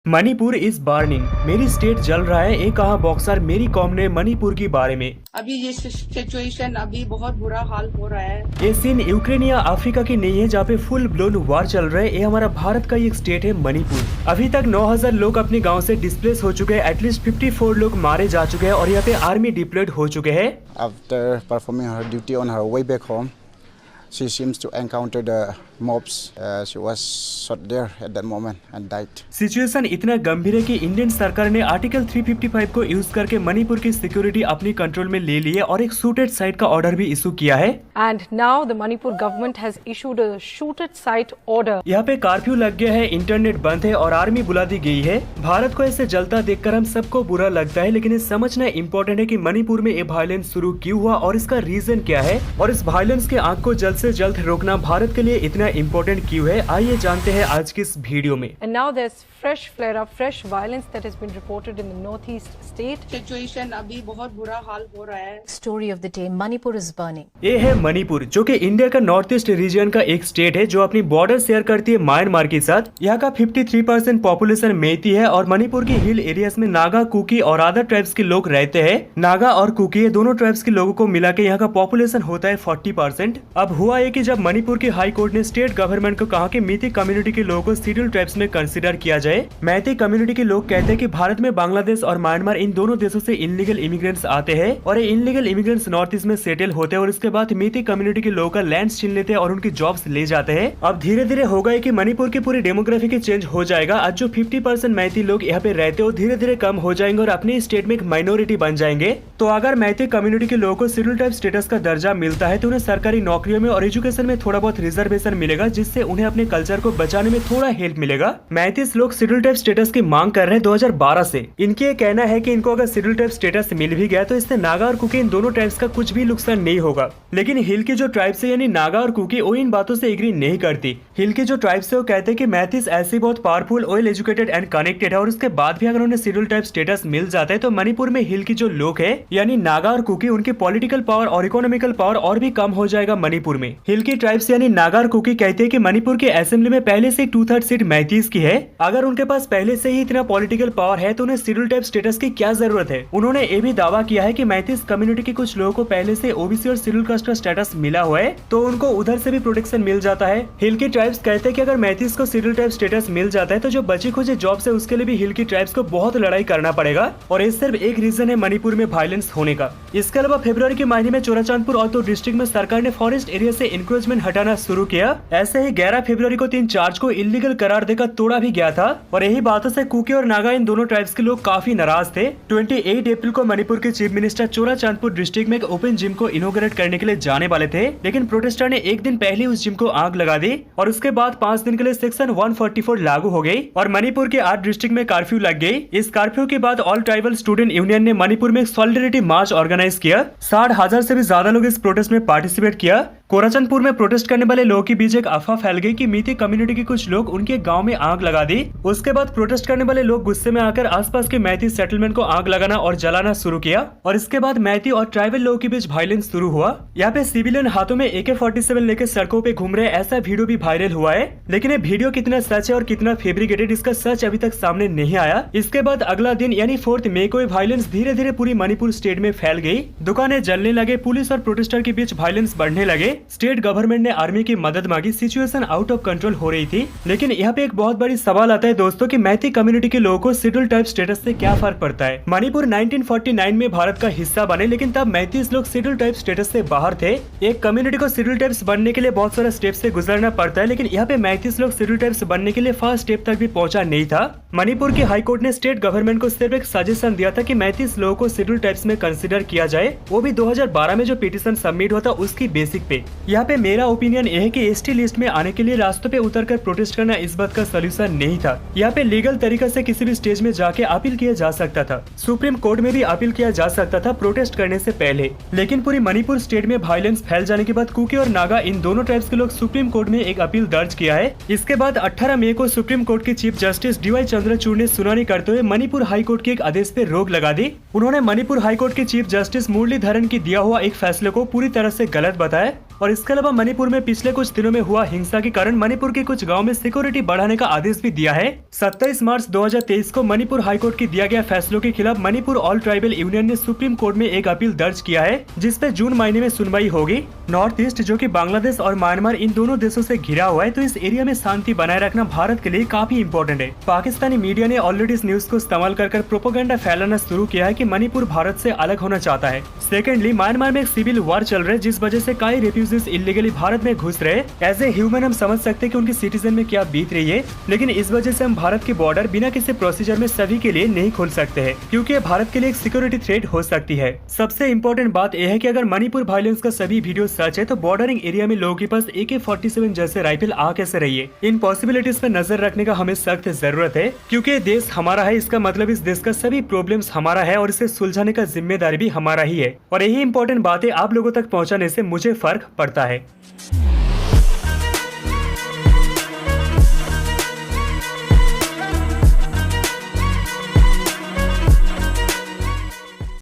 Manipur is burning. मेरी state जल रहा है। एक कहा बॉक्सर मेरी कॉम ने मणिपुर के बारे में। अभी ये सिचुएशन अभी बहुत बुरा हाल हो रहा है। ये सीन यूक्रेन या अफ्रीका की नहीं है जहाँ पे फुल ब्लोन वार चल रहा है। ये हमारा भारत का एक स्टेट है मणिपुर। अभी तक 9000 लोग अपने गांव से डिस्प्लेस हो चुके हैं। एटलीस्ट 54 लोग मारे जा चुके हैं और यहाँ पे आर्मी डिप्लॉयड हो चुके हैं। After performing her duty on her way back home, she seems to encounter the mobs. She was shot there at that moment and died. Situation इतना गंभीर है कि इंडियन सरकार ने आर्टिकल 355 को यूज करके मणिपुर की सिक्योरिटी अपनी कंट्रोल में ले ली है और एक शूटेड साइट का ऑर्डर भी इशू किया है। And now the Manipur government has issued a shooted site order. यहाँ पे कर्फ्यू लग गया है, इंटरनेट बंद है और आर्मी बुला दी गई है। भारत को ऐसे जलता देखकर हम सबको बुरा लगता है, लेकिन ये समझना इम्पोर्टेंट है कि मणिपुर में ये वायलेंस शुरू क्यों हुआ और इसका रीजन क्या है और इस वायलेंस के आग को जल्द से जल्द रोकना भारत के लिए इतना इम्पोर्टेंट क्यों है। आइए जानते हैं आज की इस वीडियो में। And now there's fresh flare-up, fresh violence that has been reported in the northeast state. Situation अभी बहुत बुरा हाल हो रहा है। Story of the day, Manipur is burning. ये है मणिपुर, जो कि इंडिया का नॉर्थ ईस्ट रीजन का एक स्टेट है जो अपनी बॉर्डर शेयर करती है म्यांमार के साथ। यहाँ का 53% पॉपुलेशन मेइती है और मणिपुर की हिल एरियाज में नागा, कुकी और अदर ट्राइब्स के लोग रहते हैं। नागा और कुकी दोनों ट्राइब्स के लोगों को मिला के यहाँ का पॉपुलेशन होता है 40%। अब हुआ है कि जब मणिपुर की हाई कोर्ट ने स्टेट गवर्नमेंट को कहा कि मीती कम्युनिटी के लोगों को शेड्यूल ट्राइब्स में कंसिडर किया जाए। मैती कम्युनिटी के लोग कहते हैं कि भारत में बांग्लादेश और म्यांमार इन दोनों देशों से इनलीगल इमिग्रेंट्स आते हैं और ये इनलीगल इमिग्रेंट्स नॉर्थ ईस्ट में सेटल होते हैं और इसके बाद मीती कम्युनिटी के लोगों का लैंड छीन लेते हैं और उनकी जॉब्स ले जाते हैं। अब धीरे धीरे होगा कि मणिपुर की पूरी डेमोग्राफी की चेंज हो जाएगा। आज जो 50% मैती लोग यहाँ पे रहते हो धीरे धीरे कम हो जाएंगे और अपने स्टेट में एक माइनॉरिटी बन जाएंगे। तो अगर मैती कम्युनिटी के लोगों को शेड्यूल टाइप स्टेटस का दर्जा मिलता है तो उन्हें सरकारी नौकरियों में और एजुकेशन में थोड़ा बहुत रिजर्वेशन मिलेगा, जिससे उन्हें अपने कल्चर को बचाने में थोड़ा हेल्प मिलेगा। मैतीस लोग शेड्यूल टाइप स्टेटस की मांग कर रहे हैं 2012 से। इनके ये कहना है कि इनको अगर शेड्यूल टाइप स्टेटस मिल भी गया तो इससे नागा और कुकी इन दोनों ट्राइब्स का कुछ भी नुकसान नहीं होगा। लेकिन हिल की जो ट्राइब्स है यानी नागा और कुकी वो इन बातों से एग्री नहीं करती। हिल की जो ट्राइब्स है वो कहते हैं कि मैथिस ऐसे बहुत powerful, well educated and connected है और उसके बाद भी अगर उन्हें शेड्यूल टाइप स्टेटस मिल जाता है तो मणिपुर में हिल की जो लोग है यानी नागा और कुकी उनकी पॉलिटिकल पावर और इकोनॉमिकल पावर और भी कम हो जाएगा मणिपुर में। हिल की ट्राइब्स यानी नागा और कुकी कहते हैं कि मणिपुर की असेंबली में पहले से 2/3 सीट मैतीस की है। अगर उनके पास पहले से ही इतना पॉलिटिकल पावर है तो उन्हें शेड्यूल टाइप स्टेटस की क्या जरूरत है। उन्होंने ये भी दावा किया है कि मैतीस कम्युनिटी के कुछ लोगों को पहले से ओबीसी और शेड्यूल कास्ट का स्टेटस मिला हुआ है तो उनको उधर से भी प्रोटेक्शन मिल जाता है। हिल की ट्राइब्स कहते हैं कि अगर मैतीस को शेड्यूल टाइप स्टेटस मिल जाता है तो जो बची खुची जॉब्स है उसके लिए भी हिल की ट्राइब्स को बहुत लड़ाई करना पड़ेगा और ये सिर्फ एक रीजन है मणिपुर में वायलेंस होने का। इसके अलावा फरवरी के महीने में चोराचांदपुर और तो डिस्ट्रिक्ट में सरकार ने फॉरेस्ट एरिया से इंक्रोचमेंट हटाना शुरू किया। ऐसे ही 11 फरवरी को 3 चार्ज को इलीगल करार देकर तोड़ा भी गया था और यही बातों से कुकी और नागा इन दोनों ट्राइब्स के लोग काफी नाराज थे। 28 अप्रैल को मणिपुर के चीफ मिनिस्टर चोराचांदपुर डिस्ट्रिक्ट में एक ओपन जिम को इनॉग्रेट करने के लिए जाने वाले थे, लेकिन प्रोटेस्टर ने एक दिन पहले उस जिम को आग लगा दी और उसके बाद 5 दिन के लिए सेक्शन 144 लागू हो गई और मणिपुर के 8 डिस्ट्रिक्ट में कर्फ्यू लग गई। इस कर्फ्यू के बाद ऑल ट्राइबल स्टूडेंट यूनियन ने मणिपुर में सॉलिडेरिटी मार्च ऑर्गेनाइज किया। 60,000 से भी ज्यादा लोग इस प्रोटेस्ट में पार्टिसिपेट किया। कोराचंदपुर में प्रोटेस्ट करने वाले लोगों के बीच एक अफवाह फैल गई कि मीती कम्युनिटी के कुछ लोग उनके गांव में आग लगा दी। उसके बाद प्रोटेस्ट करने वाले लोग गुस्से में आकर आसपास के मैती सेटलमेंट को आग लगाना और जलाना शुरू किया और इसके बाद मैती और ट्राइबल लोगों के बीच वायलेंस शुरू हुआ। यहाँ पे सिविलियन हाथों में AK-47 लेकर सड़कों पे घूम रहे ऐसा वीडियो भी वायरल हुआ है, लेकिन ये वीडियो कितना सच है और कितना फेब्रिकेटेड इसका सच अभी तक सामने नहीं आया। इसके बाद अगला दिन यानी 4 मई को वायलेंस धीरे धीरे पूरी मणिपुर स्टेट में फैल गई। दुकानें जलने लगे, पुलिस और प्रोटेस्टर के बीच वायलेंस बढ़ने लगे। स्टेट गवर्नमेंट ने आर्मी की मदद मांगी। सिचुएशन आउट ऑफ कंट्रोल हो रही थी। लेकिन यहाँ पे एक बहुत बड़ी सवाल आता है दोस्तों कि मैती कम्युनिटी के लोगों को शेड्यूल टाइप स्टेटस से क्या फर्क पड़ता है। मणिपुर 1949 में भारत का हिस्सा बने, लेकिन तब मैतीस लोग शेड्यूल टाइप स्टेटस से बाहर थे। एक कम्युनिटी को शेड्यूल टाइप्स बनने के लिए बहुत सारे स्टेप से गुजरना पड़ता है, लेकिन यहाँ पे मैतीस लोग शेड्यूल टाइप्स बनने के लिए फर्स्ट स्टेप तक भी पहुंचा नहीं था। मणिपुर की हाई कोर्ट ने स्टेट गवर्नमेंट को सिर्फ एक सजेशन दिया था कि मैतीस लोगों को शेड्यूल टाइप्स में कंसिडर किया जाए, वो भी 2012 में जो पिटीशन सबमिट हुआ था उसकी बेसिक पे। यहाँ पे मेरा ओपिनियन यह है कि एसटी लिस्ट में आने के लिए रास्तों पे उतरकर प्रोटेस्ट करना इस बात का सोल्यूशन नहीं था। यहाँ पे लीगल तरीके से किसी भी स्टेज में जाके अपील किया जा सकता था। सुप्रीम कोर्ट में भी अपील किया जा सकता था प्रोटेस्ट करने से पहले। लेकिन पूरी मणिपुर स्टेट में वायलेंस फैल जाने के बाद कुकी और नागा इन दोनों ट्राइब्स के लोग सुप्रीम कोर्ट में एक अपील दर्ज किया है। इसके बाद 18 मई को सुप्रीम कोर्ट के चीफ जस्टिस DY चंद्रचूड़ ने सुनवाई करते हुए मणिपुर हाई कोर्ट के एक आदेश पे रोक लगा दी। उन्होंने मणिपुर हाई कोर्ट के चीफ जस्टिस मुरलीधरन की दिया हुआ एक फैसले को पूरी तरह से गलत बताया। और इसके अलावा मणिपुर में पिछले कुछ दिनों में हुआ हिंसा के कारण मणिपुर के कुछ गाँव में सिक्योरिटी बढ़ाने का आदेश भी दिया है। 27 मार्च 2023 को मणिपुर हाईकोर्ट की दिया गया फैसलों के खिलाफ मणिपुर ऑल ट्राइबल यूनियन ने सुप्रीम कोर्ट में एक अपील दर्ज किया है, जिसपे जून महीने में सुनवाई होगी। नॉर्थ ईस्ट जो कि बांग्लादेश और म्यांमार इन दोनों देशों से घिरा हुआ है, तो इस एरिया में शांति बनाए रखना भारत के लिए काफी इम्पोर्टेंट है। पाकिस्तानी मीडिया ने ऑलरेडी इस न्यूज को इस्तेमाल कर प्रोपेगेंडा फैलाना शुरू किया है कि मणिपुर भारत से अलग होना चाहता है। सेकेंडली, म्यांमार में एक सिविल वॉर चल रहा है, जिस वजह से कई रेफ्यूजीज इलीगली भारत में घुस रहे। एज ए ह्यूमन हम समझ सकते हैं कि उनकी सिटीजन में क्या बीत रही है, लेकिन इस वजह से हम भारत के बॉर्डर बिना किसी प्रोसीजर में सभी के लिए नहीं खोल सकते हैं, क्योंकि भारत के लिए एक सिक्योरिटी थ्रेट हो सकती है। सबसे इम्पोर्टेंट बात यह है कि अगर मणिपुर वायलेंस का सभी वीडियो सच है, तो बॉर्डरिंग एरिया में लोगों के पास AK-47 जैसे राइफल आ कैसे रही है। इन पॉसिबिलिटीज पे नजर रखने का हमें सख्त जरूरत है, क्योंकि देश हमारा है। इसका मतलब इस देश का सभी प्रॉब्लम्स हमारा है और इसे सुलझाने का जिम्मेदारी भी हमारा ही है। और यही इंपॉर्टेंट बातें आप लोगों तक पहुंचाने से मुझे फर्क पड़ता है।